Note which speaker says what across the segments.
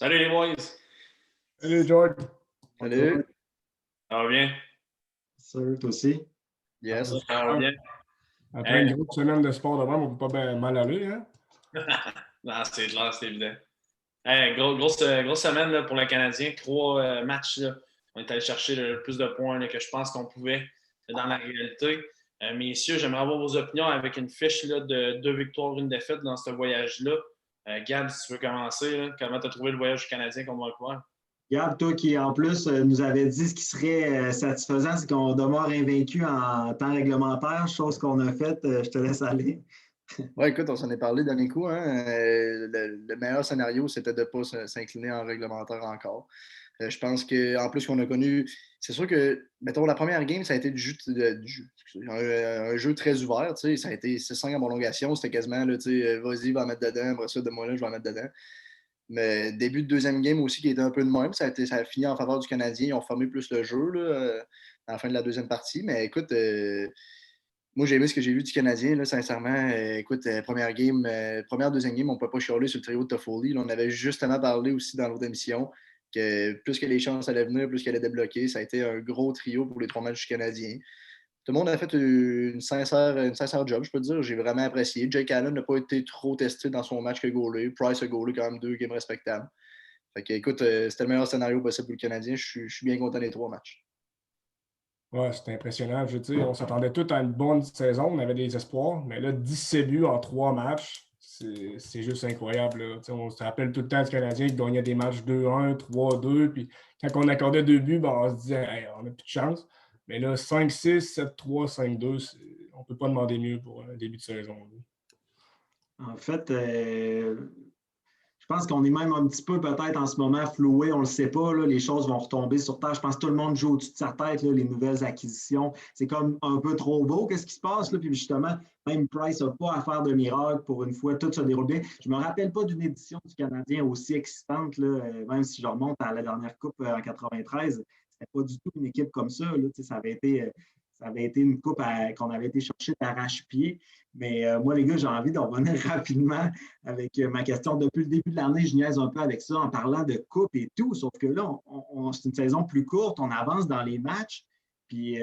Speaker 1: Salut les boys!
Speaker 2: Salut George.
Speaker 3: Salut.
Speaker 1: Ça va bien?
Speaker 3: Salut, toi aussi.
Speaker 2: Yes.
Speaker 1: Ça va bien?
Speaker 2: Après une grosse semaine de sport devant, on ne peut pas bien mal aller, hein?
Speaker 1: Non, c'est clair, c'est évident. Grosse semaine là, pour le Canadien. 3 matchs. Là. On est allé chercher le plus de points là, que je pense qu'on pouvait dans la réalité. Messieurs, j'aimerais avoir vos opinions avec une fiche là, de 2 victoires, 1 défaite dans ce voyage-là. Gab, si tu veux commencer, là, comment tu as trouvé le voyage du Canadien contre Vancouver?
Speaker 3: Gab, toi qui en plus nous avait dit ce qui serait satisfaisant, c'est qu'on demeure invaincu en temps réglementaire, chose qu'on a faite. Je te laisse aller.
Speaker 4: Oui, écoute, on s'en est parlé dernier coup. Hein? Le meilleur scénario, c'était de ne pas s'incliner en réglementaire encore. Je pense qu'en plus qu'on a connu, c'est sûr que, mettons, la première game, ça a été un jeu très ouvert. Ça a été 6-5 en prolongation. C'était quasiment, là, vas-y, va en mettre dedans. Après ça, de moi là, je vais en mettre dedans. Mais début de deuxième game aussi, qui était un peu de même. Ça a fini en faveur du Canadien. Ils ont formé plus le jeu là, à la fin de la deuxième partie. Mais écoute, moi, j'ai aimé ce que j'ai vu du Canadien, là, sincèrement. Écoute, deuxième game, on ne peut pas chialer sur le trio de Toffoli. Là, on avait justement parlé aussi dans l'autre émission que plus que les chances allaient venir, plus qu'elle allait débloquer. Ça a été un gros trio pour les 3 matchs du Canadien. Tout le monde a fait une sincère job, je peux te dire. J'ai vraiment apprécié. Jake Allen n'a pas été trop testé dans son match que goalé. Price a goalé quand même 2 games respectables. Fait que, écoute, c'était le meilleur scénario possible pour le Canadien. Je suis bien content des 3 matchs.
Speaker 2: Ouais, c'était impressionnant. Je veux dire, on s'attendait tous à une bonne saison, on avait des espoirs, mais là, 17 buts en 3 matchs, c'est juste incroyable. Là. On se rappelle tout le temps du Canadien qui gagnait des matchs 2-1, 3-2, puis quand on accordait 2 buts, ben, on se disait hey, on n'a plus de chance. Mais là, 5-6, 7-3, 5-2, on ne peut pas demander mieux pour un début de saison. Là.
Speaker 3: En fait, je pense qu'on est même un petit peu peut-être en ce moment floué, on ne le sait pas, là, les choses vont retomber sur terre. Je pense que tout le monde joue au-dessus de sa tête, là, les nouvelles acquisitions. C'est comme un peu trop beau, qu'est-ce qui se passe? Là? Puis justement, même Price n'a pas à faire de miracle pour une fois, tout se déroule bien. Je ne me rappelle pas d'une édition du Canadien aussi excitante, là, même si je remonte à la dernière Coupe en 93, c'était pas du tout une équipe comme ça. Là, ça avait été une coupe qu'on avait été chercher d'arrache-pied. Mais moi, les gars, j'ai envie d'en revenir rapidement avec ma question. Depuis le début de l'année, je niaise un peu avec ça en parlant de coupe et tout. Sauf que là, c'est une saison plus courte, on avance dans les matchs. Puis,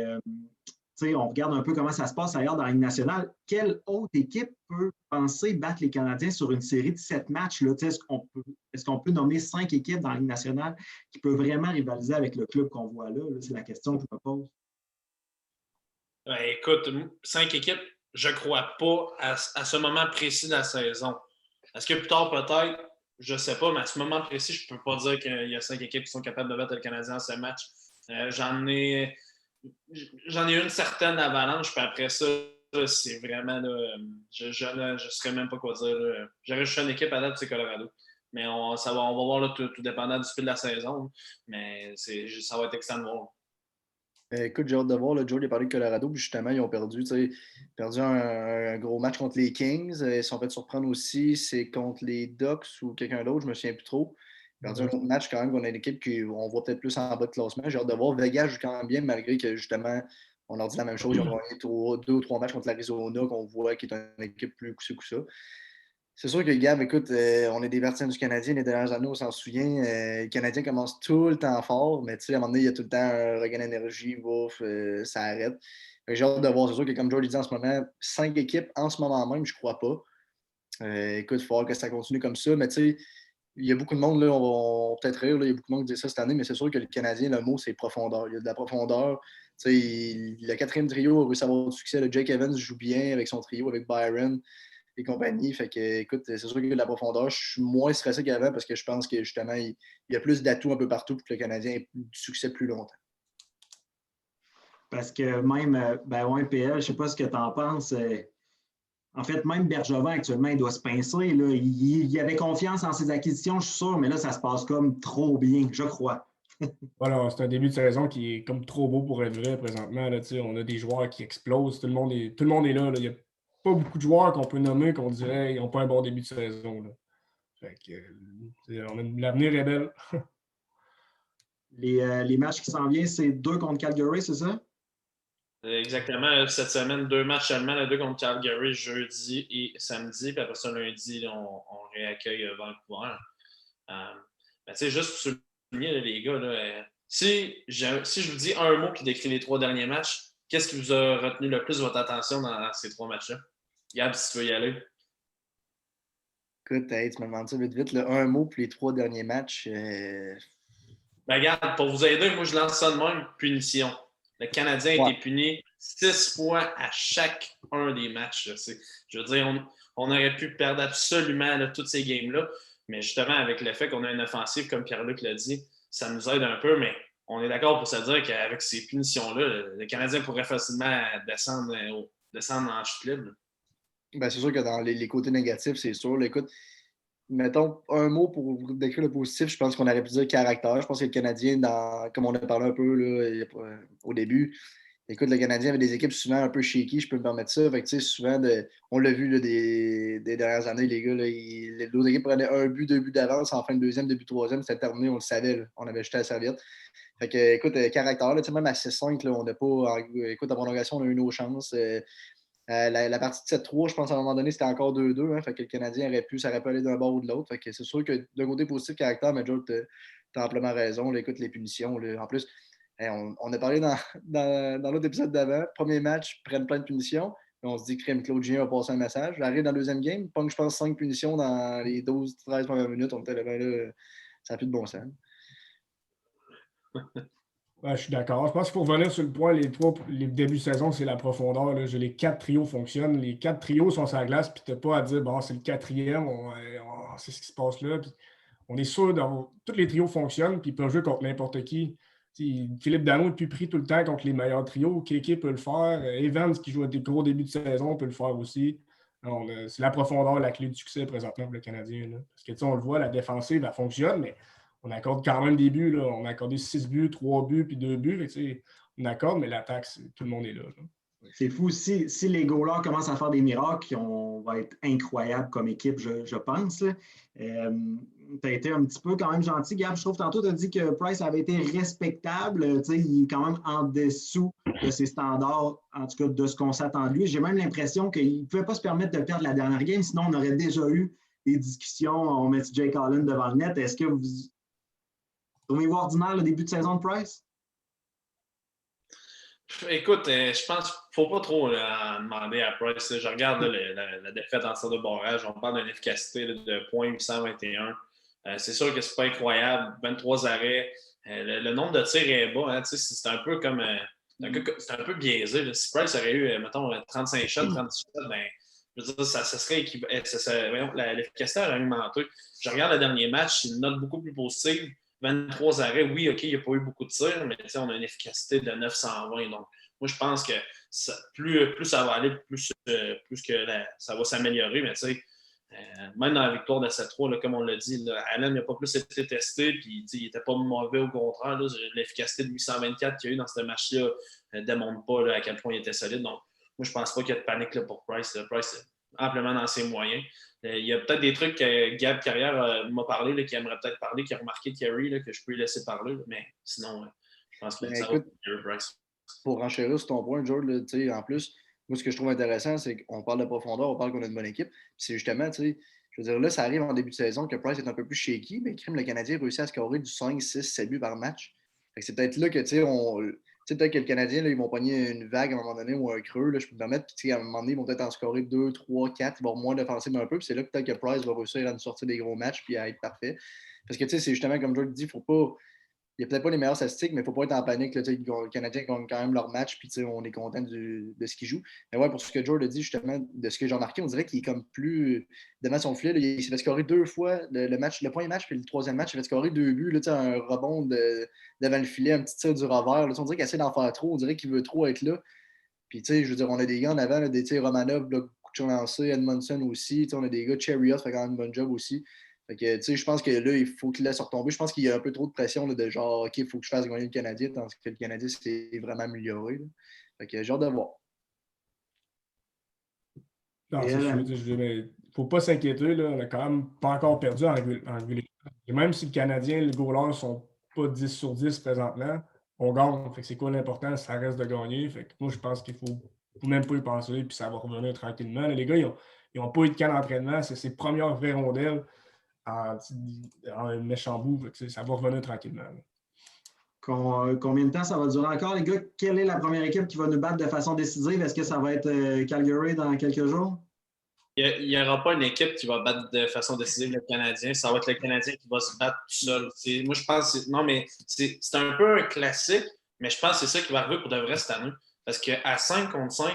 Speaker 3: on regarde un peu comment ça se passe ailleurs dans la Ligue nationale. Quelle autre équipe peut penser battre les Canadiens sur une série de 7 matchs? Là? Est-ce qu'on peut nommer 5 équipes dans la Ligue nationale qui peuvent vraiment rivaliser avec le club qu'on voit là? C'est la question que je me pose.
Speaker 1: Écoute, 5 équipes, je ne crois pas à ce moment précis de la saison. Est-ce que plus tard, peut-être, je ne sais pas, mais à ce moment précis, je ne peux pas dire qu'il y a 5 équipes qui sont capables de battre le Canadien en ce match. J'en ai une certaine avalanche, puis après ça, c'est vraiment, là, je ne saurais même pas quoi dire. Là. J'aurais juste une équipe à date, c'est Colorado. Mais on va voir là, tout dépendant du fil de la saison. Mais ça va être extrêmement de voir.
Speaker 4: Écoute, j'ai hâte de voir. Là, Joe il a parlé de Colorado, puis justement, ils ont perdu un gros match contre les Kings. Ils se sont fait surprendre aussi. C'est contre les Ducks ou quelqu'un d'autre, je ne me souviens plus trop. Ils ont perdu un autre match quand même qu'on a une équipe qu'on voit peut-être plus en bas de classement. J'ai hâte de voir. Vegas joue quand même bien, malgré que justement, on leur dit la même chose. Ils ont gagné 2 ou 3 matchs contre l'Arizona, qu'on voit qui est une équipe plus coup-ci. C'est sûr que, Gab, écoute, on est des partisans du Canadien les dernières années, on s'en souvient. Le Canadien commence tout le temps fort, mais tu sais, à un moment donné, il y a tout le temps un regain d'énergie, bouf, ça arrête. J'ai hâte de voir. C'est sûr que, comme George dit en ce moment, 5 équipes en ce moment même, je crois pas. Écoute, il faut voir que ça continue comme ça, mais tu sais, il y a beaucoup de monde, là, on va peut-être rire, là, il y a beaucoup de monde qui dit ça cette année, mais c'est sûr que le Canadien, le mot, c'est profondeur. Il y a de la profondeur. Tu sais, le 4e trio a réussi à avoir du succès. Le Jake Evans joue bien avec son trio, avec Byron et compagnie. Fait que, écoute, c'est sûr qu'il y a de la profondeur. Je suis moins stressé qu'avant parce que je pense que justement, il y a plus d'atouts un peu partout pour que le Canadien ait du succès plus longtemps.
Speaker 3: Parce que même, PL, je ne sais pas ce que tu en penses. En fait, même Bergevin, actuellement, il doit se pincer. Là. Il avait confiance en ses acquisitions, je suis sûr, mais là, ça se passe comme trop bien, je crois.
Speaker 2: Voilà, c'est un début de saison qui est comme trop beau pour être vrai présentement. Là, on a des joueurs qui explosent. Tout le monde est là. Il n'y a pas beaucoup de joueurs qu'on peut nommer qu'on dirait qu'ils n'ont pas un bon début de saison. Là. Fait que, l'avenir est belle.
Speaker 3: Les matchs qui s'en viennent, c'est 2 contre Calgary, c'est ça?
Speaker 1: Exactement. Cette semaine, 2 matchs seulement, les 2 contre Calgary, jeudi et samedi. Puis après ça, lundi, on réaccueille Vancouver. Ben, juste pour souligner, là, les gars, là, si je vous dis un mot qui décrit les 3 derniers matchs, qu'est-ce qui vous a retenu le plus votre attention dans ces 3 matchs-là? Gab, si tu veux y aller.
Speaker 4: Écoute, hey, tu me demandes ça vite, vite. Là, un mot pour les 3 derniers matchs.
Speaker 1: Ben, regarde, pour vous aider, moi, je lance ça de même, punition. Le Canadien a été puni 6 fois à chacun des matchs. Je veux dire, on aurait pu perdre absolument là, toutes ces games-là, mais justement, avec le fait qu'on a une offensive, comme Pierre-Luc l'a dit, ça nous aide un peu, mais on est d'accord pour se dire qu'avec ces punitions-là, le Canadien pourrait facilement descendre en chute libre.
Speaker 4: Ben, c'est sûr que dans les côtés négatifs, c'est sûr. Là, écoute, mettons un mot pour décrire le positif, je pense qu'on aurait pu dire caractère. Je pense que le Canadien, comme on a parlé un peu là, au début, écoute, le Canadien avait des équipes souvent un peu shaky, je peux me permettre ça. Fait que, souvent, on l'a vu là, des dernières années, les gars, là, les autres équipes prenaient 1 but, 2 buts d'avance, en fin de deuxième, début de troisième, c'était terminé, on le savait. Là. On avait jeté la serviette. Fait que, écoute, caractère, là, même à 6-5, là, on n'a pas. Écoute, en prolongation, on a eu nos chances. La partie de 7-3, je pense à un moment donné, c'était encore 2-2. Hein, fait que le Canadien ça aurait pu aller d'un bord ou de l'autre. Fait que c'est sûr que d'un côté positif, caractère, mais Joe, tu as amplement raison. Là, écoute, les punitions. Là, en plus, on a parlé dans l'autre épisode d'avant. Premier match, prennent plein de punitions. On se dit que Claude Julien a passé un message. J'arrive dans le deuxième game, je pense 5 punitions dans les 12-13 premières minutes. On était là, ça n'a plus de bon sens.
Speaker 2: Ouais, je suis d'accord. Je pense qu'il faut revenir sur le point. Les débuts de saison, c'est la profondeur. Là. Les 4 trios fonctionnent. Les 4 trios sont sur la glace, puis tu n'as pas à dire, bon, c'est le 4e, c'est ce qui se passe là. Puis on est sûr que tous les trios fonctionnent, puis ils peuvent jouer contre n'importe qui. Philippe Dano est plus pris tout le temps contre les meilleurs trios. Kéké peut le faire. Evans, qui joue à des gros débuts de saison, peut le faire aussi. C'est la profondeur, la clé du succès présentement pour le Canadien. Là. Parce que on le voit, la défensive, elle fonctionne, mais on accorde quand même des buts. Là. On a accordé 6 buts, 3 buts, puis 2 buts. On accorde, mais l'attaque, tout le monde est là.
Speaker 3: C'est fou. Si les goalers commencent à faire des miracles, on va être incroyable comme équipe, je pense. Tu as été un petit peu quand même gentil, Gab. Je trouve tantôt, tu as dit que Price avait été respectable. Il est quand même en dessous de ses standards, en tout cas de ce qu'on s'attend de lui. J'ai même l'impression qu'il ne pouvait pas se permettre de perdre la dernière game, sinon on aurait déjà eu des discussions. On met Jake Allen devant le net. Est-ce que vous trouvez-vous ordinaire le début de saison de Price?
Speaker 1: Écoute, je pense qu'il ne faut pas trop demander à Price. Je regarde la défaite en tir de barrage. On parle d'une efficacité de 0.821. C'est sûr que ce n'est pas incroyable. 23 arrêts. Le nombre de tirs est bas. Hein, c'est un peu comme. C'est un peu biaisé. Là. Si Price aurait eu, mettons, 35 shots, 36 shots, ben, je veux dire, ça serait l'efficacité aurait augmenté. Je regarde le dernier match, c'est une note beaucoup plus positive. 23 arrêts, oui, OK, il n'y a pas eu beaucoup de tirs, mais on a une efficacité de 920. Donc, moi, je pense que plus ça va aller, plus que ça va s'améliorer. Mais même dans la victoire de 7-3, comme on l'a dit, là, Allen n'a pas plus été testé, puis il n'était pas mauvais, au contraire. Là, l'efficacité de 824 qu'il y a eu dans ce match-là ne démontre pas là, à quel point il était solide. Donc, moi, je ne pense pas qu'il y a de panique là, pour Price. Là. Price est amplement dans ses moyens. Il y a peut-être des trucs que Gab Carrière m'a parlé, là, qui aimerait peut-être parler, qui a remarqué Kerry, là, que je peux lui laisser parler. Là, mais sinon, je pense que ça va être Price.
Speaker 4: Pour renchérir sur ton point, George, là, en plus, moi, ce que je trouve intéressant, c'est qu'on parle de profondeur, on parle qu'on a une bonne équipe. Puis c'est justement, je veux dire, là, ça arrive en début de saison que Price est un peu plus shaky, mais le Canadien réussit à scorer du 5, 6, 7 buts par match. Fait que c'est peut-être là que, peut-être que le Canadien, là, ils vont pogner une vague à un moment donné ou un creux, là, je peux me permettre, puis à un moment donné, ils vont peut-être en scorer 2, 3, 4, ils vont moins défensif un peu, puis c'est là peut-être que Price va réussir à nous sortir des gros matchs puis à être parfait. Parce que, c'est justement, comme George dit, il faut pas. Il n'y a peut-être pas les meilleures statistiques, mais il ne faut pas être en panique. Là, les Canadiens gagnent quand même leur match, puis on est content de ce qu'ils jouent. Mais ouais, pour ce que George a dit, justement, de ce que j'ai remarqué, on dirait qu'il est comme plus devant son filet. Là, il s'est fait scorer 2 fois le premier match, puis le troisième match, il s'est fait scorer 2 buts, là, un rebond devant le filet, un petit tir du revers. Là, on dirait qu'il essaie d'en faire trop, on dirait qu'il veut trop être là. Puis, je veux dire, on a des gars en avant, là, des Romanov, là, beaucoup de tirs lancés, Edmondson aussi. On a des gars, Chariot fait quand même un bon job aussi. Fait que, je pense que là, il faut qu'il laisse retomber. Je pense qu'il y a un peu trop de pression là, de genre, OK, il faut que je fasse gagner le Canadien, tandis que le Canadien s'est vraiment amélioré. Là. Fait que j'ai hâte de voir.
Speaker 2: Non, c'est sûr. Il ne faut pas s'inquiéter. Là. On n'a quand même pas encore perdu en régulier. Et même si le Canadien, les goalers ne sont pas 10 sur 10 présentement, on gagne. Fait que c'est quoi l'important? Ça reste de gagner. Fait que moi, je pense qu'il ne faut même pas y penser, puis ça va revenir tranquillement. Là, les gars, ils n'ont pas eu de camp d'entraînement. C'est ses premières vraies rondelles en méchant bout. Ça va revenir tranquillement.
Speaker 3: Combien de temps ça va durer encore, les gars? Quelle est la première équipe qui va nous battre de façon décisive? Est-ce que ça va être Calgary dans quelques jours?
Speaker 1: Il n'y aura pas une équipe qui va battre de façon décisive le Canadien. Ça va être le Canadien qui va se battre tout seul. Moi, je pense non, mais c'est un peu un classique, mais je pense que c'est ça qui va arriver pour de vrai cette année. Parce qu'à 5 contre 5,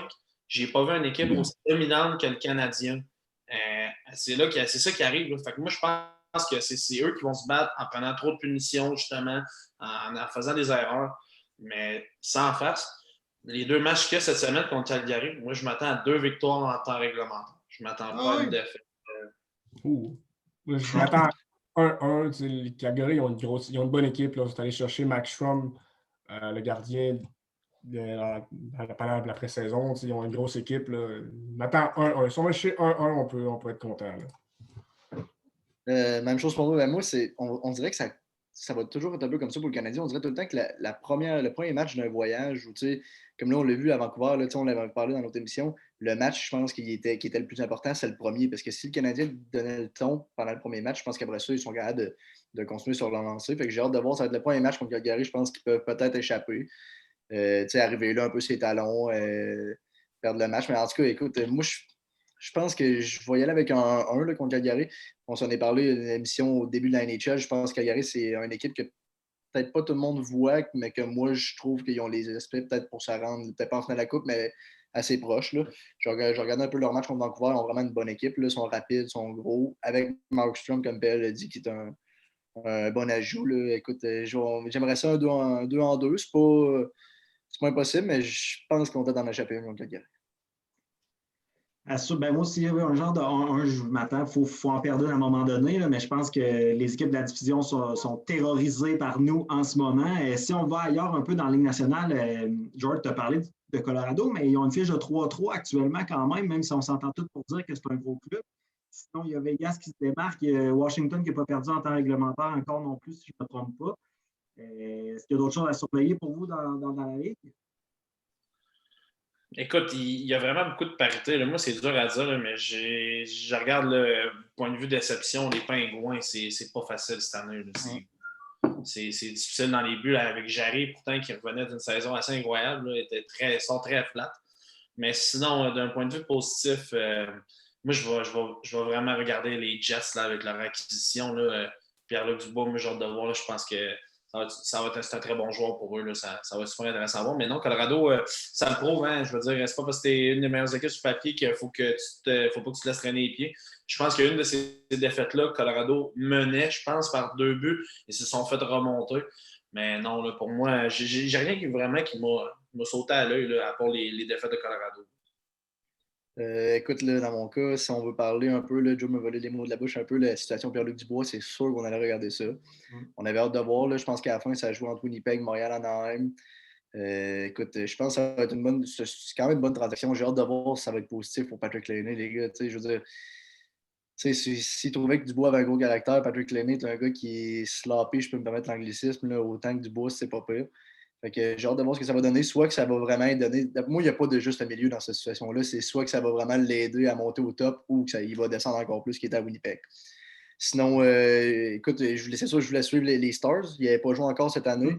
Speaker 1: je n'ai pas vu une équipe aussi dominante que le Canadien. C'est ça qui arrive. Là. Fait que moi, je pense que c'est eux qui vont se battre en prenant trop de punitions, justement, en faisant des erreurs. Mais sans face, les 2 matchs qu'il y a cette semaine contre Calgary, moi, je m'attends à 2 victoires en temps réglementaire. Je ne m'attends pas à une défaite.
Speaker 2: Moi, je m'attends à 1-1. Les Calgary, ils ont une bonne équipe. Là. Ils sont allés chercher Max Strom, le gardien, pendant la pré-saison. Ils ont une grosse équipe. Là. Je m'attends à 1-1. Si on va chercher 1-1, on peut être content.
Speaker 4: Même chose pour nous. Ben, moi, on dirait que ça va toujours être un peu comme ça pour le Canadien. On dirait tout le temps que le premier match d'un voyage, où, comme là, on l'a vu à Vancouver, là, on l'avait parlé dans notre émission, le match, je pense, qui était le plus important, c'est le premier. Parce que si le Canadien donnait le ton pendant le premier match, je pense qu'après ça, ils sont capables de continuer sur leur lancée. Fait que j'ai hâte de voir, ça va être le premier match contre Calgary. Je pense qu'ils peuvent peut-être échapper. Arriver là un peu ses talons, perdre le match. Mais en tout cas, écoute, moi, je pense que je vais y aller avec un 1 contre Calgary. On s'en est parlé d'une émission au début de la NHL. Je pense que Calgary, c'est une équipe que peut-être pas tout le monde voit, mais que moi, je trouve qu'ils ont les aspects peut-être pour se rendre, peut-être pas en finale de la Coupe, mais assez proche. Là. Je regardais un peu leur match contre Vancouver. Ils ont vraiment une bonne équipe. Là. Ils sont rapides, ils sont gros. Avec Markstrom, comme Pelle l'a dit, qui est un bon ajout. Là. Écoute, j'aimerais ça un 2 en 2. C'est pas impossible, mais je pense qu'on va dans échapper un contre Calgary.
Speaker 3: Ben moi, s'il y avait un genre de 1-1, je m'attends, il faut en perdre à un moment donné, là, mais je pense que les équipes de la division sont terrorisées par nous en ce moment. Et si on va ailleurs un peu dans la Ligue nationale, George t'a parlé de Colorado, mais ils ont une fiche de 3-3 actuellement quand même si on s'entend tous pour dire que c'est un gros club. Sinon, il y a Vegas qui se démarque, Washington qui n'a pas perdu en temps réglementaire encore non plus, si je ne me trompe pas. Est-ce qu'il y a d'autres choses à surveiller pour vous dans la Ligue?
Speaker 1: Écoute, il y a vraiment beaucoup de parité. Là. Moi, c'est dur à dire, là, mais je regarde le point de vue déception, les Pingouins, c'est pas facile cette année. C'est difficile dans les buts là, avec Jarry, pourtant, qui revenait d'une saison assez incroyable. Là, sont très flat. Mais sinon, d'un point de vue positif, moi, je vais vraiment regarder les Jets là, avec leur acquisition. Là, Pierre-Luc Dubois, moi, j'ai hâte de voir. Là, je pense que c'est un très bon joueur pour eux. Là. Ça va être super intéressant à voir. Mais non, Colorado, ça le prouve. Hein, je veux dire, c'est pas parce que tu es une des meilleures équipes sur papier qu'il faut pas que tu te laisses traîner les pieds. Je pense qu'une de ces défaites-là, Colorado menait, je pense, par 2 buts et se sont fait remonter. Mais non, là, pour moi, j'ai rien qui m'a sauté à l'œil à part les défaites de Colorado.
Speaker 4: Écoute, là, dans mon cas, si on veut parler un peu, là, Joe me volait les mots de la bouche un peu, la situation Pierre-Luc Dubois, c'est sûr qu'on allait regarder ça. On avait hâte de voir. Là, je pense qu'à la fin, ça joue entre Winnipeg, Montréal, Anaheim. Écoute, je pense que ça va être c'est quand même une bonne transaction. J'ai hâte de voir si ça va être positif pour Patrick Laine, les gars. Je veux dire, s'il trouvait que Dubois avait un gros caractère, Patrick Laine est un gars qui est sloppy, je peux me permettre l'anglicisme, là, autant que Dubois, c'est pas pire. Fait que j'ai hâte de voir ce que ça va donner. Soit que ça va vraiment donner. Moi, il n'y a pas de juste milieu dans cette situation-là. C'est soit que ça va vraiment l'aider à monter au top ou qu'il va descendre encore plus, qui est à Winnipeg. Sinon, écoute, je voulais suivre les Stars. Ils n'avaient pas joué encore cette année.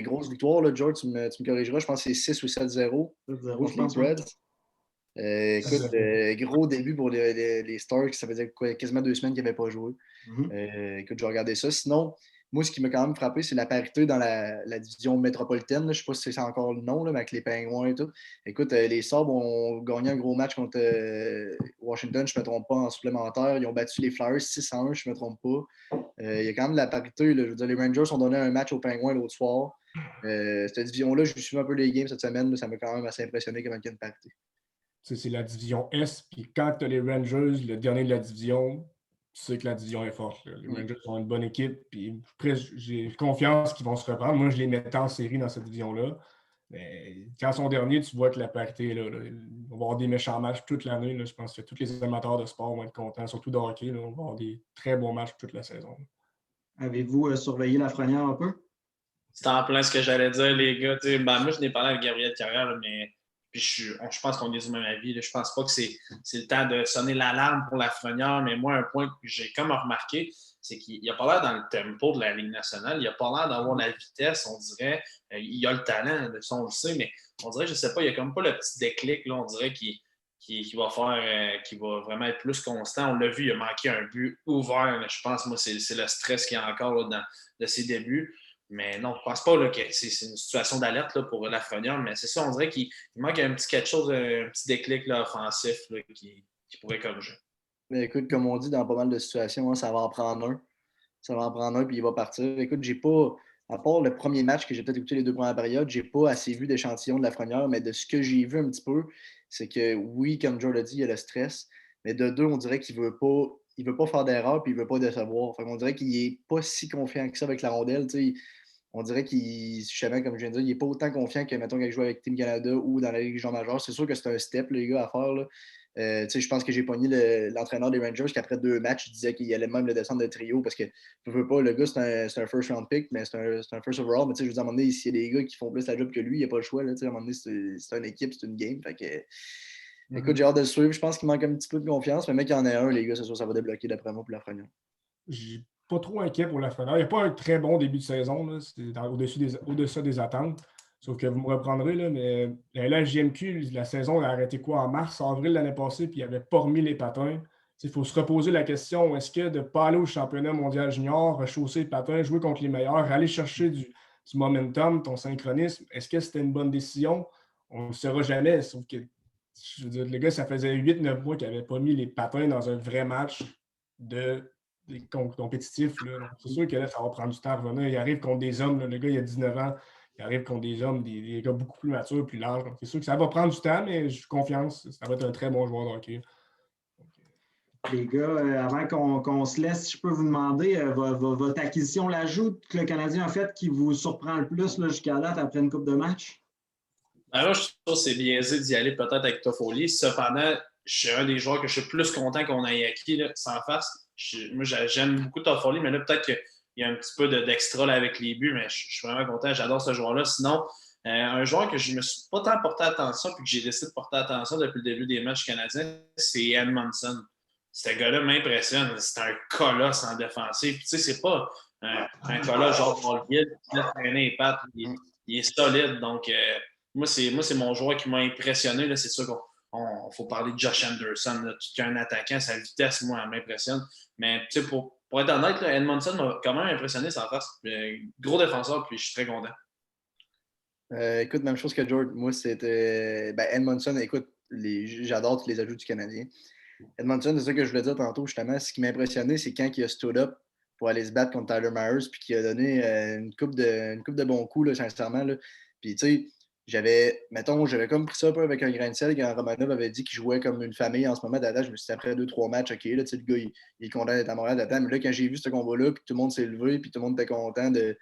Speaker 4: Grosse victoire, là, George, tu me corrigeras. Je pense que c'est 6 ou 7-0 contre les Reds. Écoute, gros début pour les Stars. Ça faisait quasiment 2 semaines qu'ils n'avaient pas joué. Écoute, je vais regarder ça. Sinon, moi, ce qui m'a quand même frappé, c'est la parité dans la division métropolitaine. Là. Je ne sais pas si c'est encore le nom, là, mais avec les Pingouins et tout. Écoute, les Sabres ont gagné un gros match contre Washington, je ne me trompe pas, en supplémentaire. Ils ont battu les Flyers 6-1, je ne me trompe pas. Il y a quand même de la parité. Là. Je veux dire, les Rangers ont donné un match aux Pingouins l'autre soir. Cette division-là, je suis un peu les games cette semaine. Là, ça m'a quand même assez impressionné comment il y a une parité.
Speaker 2: C'est la division S, puis quand tu as les Rangers, le dernier de la division, tu sais que la division est forte. Là. Les Rangers ont une bonne équipe, puis après, j'ai confiance qu'ils vont se reprendre. Moi, je les mettais en série dans cette division-là. Mais quand ils sont derniers, tu vois que la parité est là. On va avoir des méchants matchs toute l'année. Je pense que tous les amateurs de sport vont être contents, surtout de hockey. Là. On va avoir des très bons matchs toute la saison.
Speaker 3: Avez-vous surveillé Lafrenière un peu?
Speaker 1: C'est en plein ce que j'allais dire, les gars. Moi, je n'ai parlé avec Gabriel Carrière, mais Puis je pense qu'on est du même avis. Là. Je pense pas que c'est le temps de sonner l'alarme pour Lafrenière, mais moi, un point que j'ai comme remarqué, c'est qu'il n'a pas l'air dans le tempo de la Ligue nationale. Il n'a pas l'air d'avoir la vitesse, on dirait. Il a le talent, ça on le sait, mais on dirait, je ne sais pas, il n'y a comme pas le petit déclic. Là, on dirait qu'il va faire, qu'il va vraiment être plus constant. On l'a vu, il a manqué un but ouvert. Là, je pense, moi, c'est le stress qu'il y a encore là, de ses débuts. Mais non, je ne pense pas là, que c'est une situation d'alerte là, pour Lafrenière, mais c'est ça, on dirait qu'il manque un petit quelque chose, un petit déclic là, offensif là, qui pourrait corriger.
Speaker 4: Mais écoute, comme on dit dans pas mal de situations, hein, ça va en prendre un. Ça va en prendre un, puis il va partir. Écoute, j'ai pas, à part le premier match que j'ai peut-être écouté les 2 premières périodes, j'ai pas assez vu d'échantillons de Lafrenière, mais de ce que j'ai vu un petit peu, c'est que oui, comme Joe l'a dit, il y a le stress, mais de deux, on dirait qu'il veut pas faire d'erreur, puis il veut pas décevoir. Fait qu'on dirait qu'il est pas si confiant que ça avec la rondelle. Tu sais. On dirait qu'il, justement, comme je viens de dire, il n'est pas autant confiant que, mettons, quand il joue avec Team Canada ou dans la Ligue majeure. C'est sûr que c'est un step, les gars, à faire. Là. Je pense que j'ai pogné l'entraîneur des Rangers qu'après 2 matchs, il disait qu'il allait même le descendre de trio parce que je veux pas, le gars, c'est un first round pick, mais c'est un first overall. Mais je veux dire, à un moment donné, s'il y a des gars qui font plus la job que lui, il n'y a pas le choix. Là, à un moment donné, c'est une équipe, c'est une game. Fait que, écoute, j'ai hâte de le suivre. Je pense qu'il manque un petit peu de confiance, mais mec, il y en a un, les gars, c'est sûr, ça va débloquer d'après moi pour la Lafrenière.
Speaker 2: Je suis pas trop inquiet pour Lafrenière. Il n'y a pas un très bon début de saison. Là. C'est au-dessus des attentes. Sauf que vous me reprendrez, là, mais la JMQ, la saison, elle a arrêté quoi en mars, avril l'année passée, puis il n'avait pas remis les patins. Il faut se reposer la question, est-ce que de ne pas aller au championnat mondial junior, rechausser les patins, jouer contre les meilleurs, aller chercher du momentum, ton synchronisme, est-ce que c'était une bonne décision? On ne le saura jamais. Sauf que, je veux dire, le gars, ça faisait 8-9 mois qu'il n'avait pas mis les patins dans un vrai match compétitif. C'est sûr que là, ça va prendre du temps à revenir. Il arrive contre des hommes, là, le gars, il a 19 ans. Il arrive contre des hommes, des gars beaucoup plus matures, plus larges. Donc, c'est sûr que ça va prendre du temps, mais j'ai confiance. Ça va être un très bon joueur de hockey.
Speaker 3: Les gars, avant qu'on se laisse, je peux vous demander, votre acquisition, l'ajout que le Canadien a fait qui vous surprend le plus jusqu'à date après une coupe de match?
Speaker 1: Alors, je trouve que c'est biaisé d'y aller peut-être avec Toffoli. Cependant, je suis un des joueurs que je suis plus content qu'on ait acquis là, sans face. Moi, j'aime beaucoup Toffoli, mais là, peut-être qu'il y a un petit peu d'extra là, avec les buts, mais je suis vraiment content. J'adore ce joueur-là. Sinon, un joueur que je ne me suis pas tant porté attention puis que j'ai décidé de porter attention depuis le début des matchs canadiens, c'est Edmondson. Ce gars-là m'impressionne. C'est un colosse en défensive. Tu sais, c'est pas un colosse genre Paul-Ville qui laisse traîner les pattes. Il est solide. Donc, moi, c'est mon joueur qui m'a impressionné. Là, c'est sûr qu'il faut parler de Josh Anderson. Là, tout qu'un attaquant, sa vitesse, moi, elle m'impressionne. Mais tu sais, pour être honnête, là, Edmondson m'a quand même impressionné sans face. Gros défenseur, puis je suis très content.
Speaker 4: Écoute, même chose que George. Moi, c'était Edmondson. Écoute, j'adore tous les ajouts du Canadien. Edmondson, c'est ça que je voulais dire tantôt, justement. Ce qui m'a impressionné, c'est quand il a stood up pour aller se battre contre Tyler Myers, puis qu'il a donné une coupe de bons coups, là, sincèrement. Là. Puis, tu sais, j'avais comme pris ça un peu avec un grain de sel quand Romanov avait dit qu'il jouait comme une famille en ce moment. Je me suis dit, après 2-3 matchs, OK, là, le gars, il est content d'être à Montréal d'attendre. Mais là, quand j'ai vu ce combat-là, puis tout le monde s'est levé, puis tout le monde était content qu'il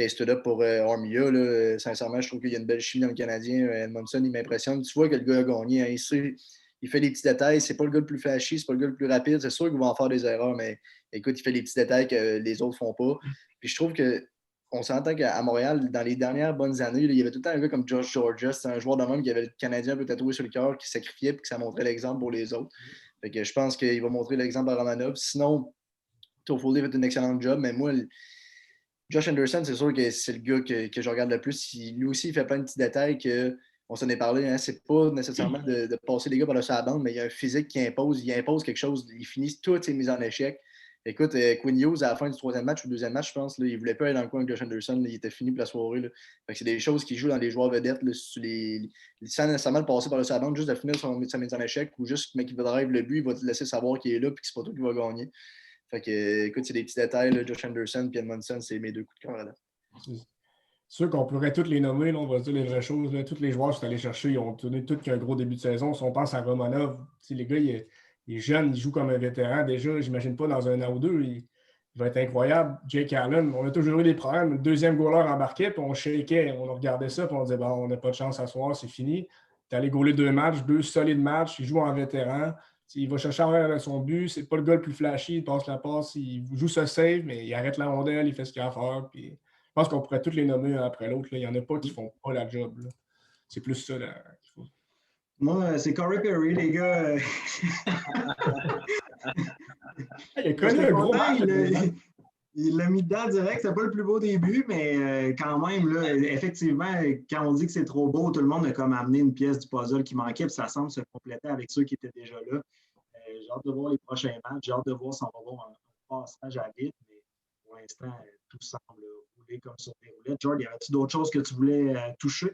Speaker 4: ait stood up pour Armia, là, sincèrement, je trouve qu'il y a une belle chimie dans le Canadien. Edmondson, il m'impressionne. Tu vois que le gars a gagné. Hein, il fait des petits détails. C'est pas le gars le plus flashy, c'est pas le gars le plus rapide. C'est sûr qu'il va en faire des erreurs, mais écoute, il fait des petits détails que les autres font pas. Puis je trouve qu'on s'entend qu'à Montréal, dans les dernières bonnes années, là, il y avait tout le temps un gars comme Josh Georgia. C'est un joueur de même qui avait le Canadien un peu tatoué sur le cœur, qui sacrifiait et que ça montrait l'exemple pour les autres. Fait que je pense qu'il va montrer l'exemple à Romanov. Sinon, Toffoli fait un excellent job, mais moi, Josh Anderson, c'est sûr que c'est le gars que je regarde le plus. Lui aussi, il fait plein de petits détails on s'en est parlé, hein, c'est pas nécessairement de passer les gars par-dessus la bande, mais il y a un physique qui impose. Il impose quelque chose. Il finit toutes ses mises en échec. Écoute, Quinn Hughes, à la fin du 3e match ou 2e match, je pense, là, il ne voulait pas aller dans le coin avec Josh Anderson. Là, il était fini pour la soirée. Là. Fait que c'est des choses qui jouent dans les joueurs vedettes, là, sans nécessairement le passer par-dessus la bande, juste de finir sa mise en échec ou juste, mais qui va drive le but, il va te laisser savoir qu'il est là et que c'est pas toi qui va gagner. Fait que, écoute, c'est des petits détails. Là, Josh Anderson et Edmondson, c'est mes 2 coups de cœur là.
Speaker 2: C'est sûr qu'on pourrait tous les nommer, là, on va dire les vraies choses. Là. Tous les joueurs qui sont allés chercher, ils ont donné tous qu'un gros début de saison. Si on pense à Romanov, les gars, il est jeune, il joue comme un vétéran. Déjà, j'imagine pas dans un an ou deux, il va être incroyable. Jake Allen, on a toujours eu des problèmes. Le deuxième goaler embarquait, puis on shakeait, on regardait ça, puis on disait, bon, on n'a pas de chance à soir, c'est fini. Tu es allé goaler 2 matchs, 2 solides matchs, il joue en vétéran. Il va chercher à son but, c'est pas le gars le plus flashy, il passe la passe, il joue ce save, mais il arrête la rondelle, il fait ce qu'il a à faire. Puis je pense qu'on pourrait tous les nommer un après l'autre. Il n'y en a pas qui ne font pas la job. Là. C'est plus ça qu'il faut.
Speaker 3: Moi, c'est Corey Perry, les gars.
Speaker 2: Il a connu un gros match.
Speaker 3: Il l'a mis dedans direct. C'était pas le plus beau début, mais quand même, là, effectivement, quand on dit que c'est trop beau, tout le monde a comme amené une pièce du puzzle qui manquait, puis ça semble se compléter avec ceux qui étaient déjà là. J'ai hâte de voir les prochains matchs. J'ai hâte de voir si on va avoir un passage à vide, mais pour l'instant, tout semble rouler comme sur des roulettes. George, y avait-tu d'autres choses que tu voulais toucher?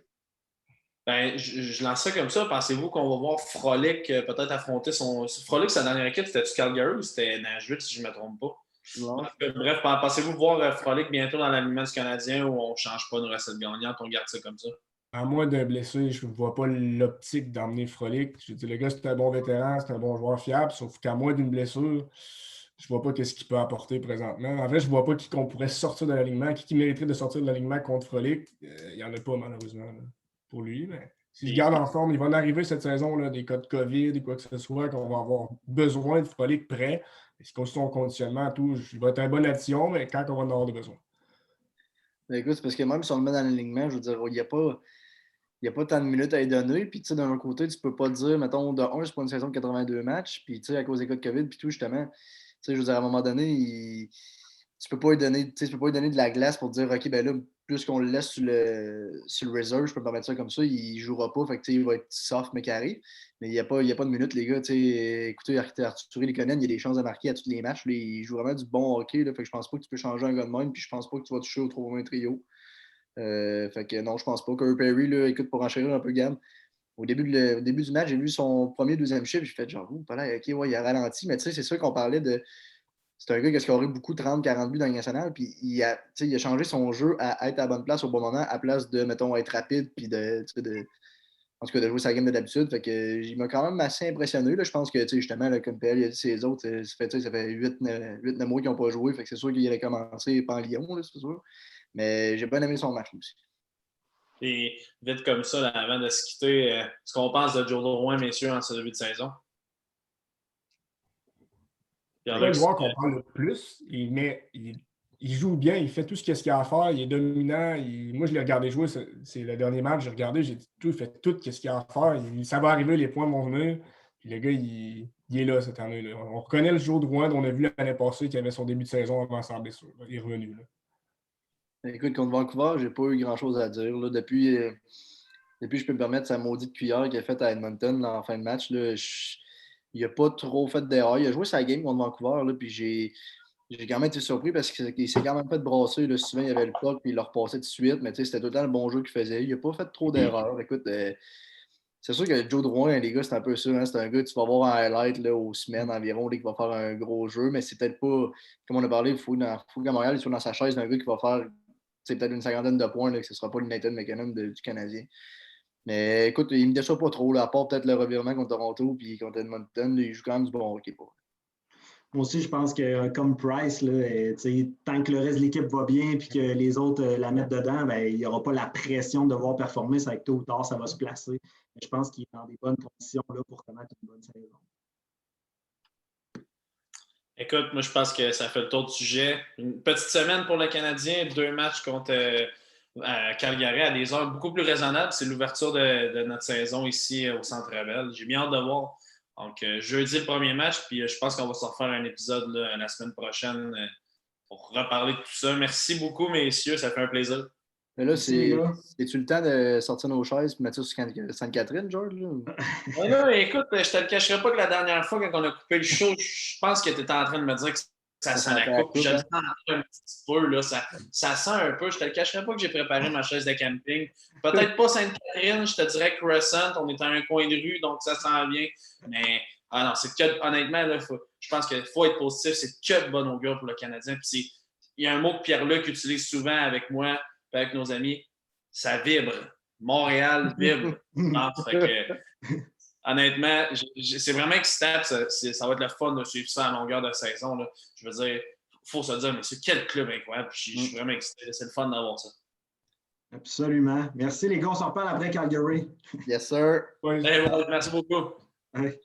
Speaker 1: Ben, je lance ça comme ça. Pensez-vous qu'on va voir Frolic peut-être affronter son. Frolic, sa dernière équipe, c'était-tu Calgary ou c'était Nashville, si je ne me trompe pas?
Speaker 4: Non.
Speaker 1: Bref, pensez-vous voir Frolic bientôt dans l'alignement du Canadien où on ne change pas nos recettes gagnantes, on garde ça comme ça?
Speaker 2: À moins d'un blessé, je ne vois pas l'optique d'emmener Frolic. Je dis, le gars, c'est un bon vétéran, c'est un bon joueur fiable, sauf qu'à moins d'une blessure, je ne vois pas ce qu'il peut apporter présentement. En vrai, je ne vois pas qui qu'on pourrait sortir de l'alignement, qui mériterait de sortir de l'alignement contre Frolic. Il n'y en a pas, malheureusement, là, pour lui. Mais s'il se garde en forme, il va en arriver cette saison, là, des cas de COVID ou quoi que ce soit, qu'on va avoir besoin de Frolic prêt. C'est comme son conditionnement, tout, il va être une bonne addition, mais quand on va en avoir besoin.
Speaker 4: Ben, écoute, c'est parce que même si on le met dans l'alignement, je veux dire, il n'y a pas tant de minutes à lui donner. Puis, tu sais, d'un autre côté, tu peux pas dire, mettons, de 1, c'est pas une saison de 82 matchs. Puis, tu sais, à cause des cas de COVID, puis tout, justement, tu sais, je veux dire, à un moment donné, tu peux pas lui donner, tu peux pas lui donner de la glace pour dire, OK, ben là, plus qu'on le laisse sur le reserve, je peux me permettre ça comme ça, il jouera pas. Fait que, tu sais, il va être soft, mais carré. Mais il n'y a pas de minutes, les gars. Tu sais, écoutez, Arthur Likonen, il y a des chances de marquer à tous les matchs. Là, il joue vraiment du bon hockey. Là, fait que je pense pas que tu peux changer un gars de même. Puis, je pense pas que tu vas toucher au 3 trio. Fait que non, je pense pas. Curry Perry, là, écoute, pour enchérir un peu gamme, au début du match, j'ai vu son premier, deuxième chiffre, j'ai fait genre, pas là, ok, ouais, il a ralenti, mais tu sais, c'est sûr qu'on parlait de. C'est un gars qui a scoré beaucoup 30-40 buts dans la Ligue nationale, puis il a changé son jeu à être à la bonne place au bon moment, à place de, mettons, être rapide, puis en tout cas, de jouer sa game de d'habitude. Fait que il m'a quand même assez impressionné. Là. Je pense que, justement, là, comme PL, il a dit ses autres, ça fait 8-9 mois qu'ils n'ont pas joué, fait que c'est sûr qu'il allait commencer pas en Lyon, là, c'est sûr. Mais j'ai bien aimé son match aussi.
Speaker 1: Et vite comme ça, là, avant de se quitter, ce qu'on pense de Joe Drouin, messieurs, en ce début de saison?
Speaker 2: C'est le joueur qu'on parle le plus, il joue bien, il fait tout ce qu'il a à faire, il est dominant. Moi, je l'ai regardé jouer, c'est le dernier match, j'ai regardé, j'ai dit tout, il fait tout ce qu'il a à faire. Ça va arriver, les points vont venir. Puis le gars, il est là cette année. Là. On reconnaît le Joe Drouin dont on a vu l'année passée qui avait son début de saison avant sa blessure. Il est revenu. Là.
Speaker 4: Écoute, contre Vancouver, j'ai pas eu grand-chose à dire. Là. Depuis, je peux me permettre sa maudite cuillère qu'il a faite à Edmonton là, en fin de match. Là, il n'a pas trop fait d'erreur. Il a joué sa game contre Vancouver, là, puis j'ai quand même été surpris parce qu'il s'est quand même fait brasser. Là, souvent, il y avait le puck, puis il le repassait tout de suite. Mais c'était tout le temps le bon jeu qu'il faisait. Il n'a pas fait trop d'erreurs. Écoute, c'est sûr que Joe Drouin, les gars, c'est un peu ça. Hein, c'est un gars que tu vas voir en highlight là, aux semaines environ, là, qui va faire un gros jeu. Mais c'est peut-être pas, comme on a parlé, il faut qu'à Montréal, il soit dans sa chaise d'un gars qui va faire peut-être une cinquantaine de points, là, que ce ne sera pas le Nathan McKinnon du Canadien. Mais écoute, il ne me déçoit pas trop, là, à part peut-être le revirement contre Toronto puis contre Edmonton. Il joue quand même du bon hockey.
Speaker 3: Moi aussi, je pense que comme Price, là, tant que le reste de l'équipe va bien et que les autres la mettent dedans, ben, il n'y aura pas la pression de devoir performer. Ça va être tôt ou tard, ça va se placer. Mais je pense qu'il est dans des bonnes conditions là, pour connaître une bonne saison.
Speaker 1: Écoute, moi, je pense que ça fait le tour du sujet. Une petite semaine pour le Canadien, 2 matchs contre Calgary à des heures beaucoup plus raisonnables. C'est l'ouverture de notre saison ici au Centre Bell. J'ai bien hâte de voir. Donc, jeudi, le premier match, puis je pense qu'on va se refaire un épisode là, la semaine prochaine pour reparler de tout ça. Merci beaucoup, messieurs. Ça fait un plaisir.
Speaker 4: Mais là, c'est-tu le temps de sortir nos chaises et mettre ça sur Sainte-Catherine, George?
Speaker 1: Non, écoute, je te le cacherai pas que la dernière fois, quand on a coupé le show, je pense que tu étais en train de me dire que ça sent la coupe. Je le sens un petit peu, là, ça sent un peu. Je te le cacherai pas que j'ai préparé ma chaise de camping. Peut-être pas Sainte-Catherine, je te dirais Crescent. On est à un coin de rue, donc ça sent bien. Mais non, c'est que, honnêtement, là, je pense qu'il faut être positif. C'est que de bonne augure pour le Canadien. Puis il y a un mot que Pierre-Luc utilise souvent avec moi, avec nos amis, ça vibre. Montréal vibre. Honnêtement, c'est vraiment excitant. Ça va être le fun de suivre ça à longueur de saison. Là. Je veux dire, il faut se dire, mais c'est quel club incroyable. Je suis vraiment excité. C'est le fun d'avoir ça.
Speaker 3: Absolument. Merci les gars. On s'en reparle après Calgary.
Speaker 4: Yes, sir.
Speaker 1: Hey, merci beaucoup.
Speaker 3: Ouais.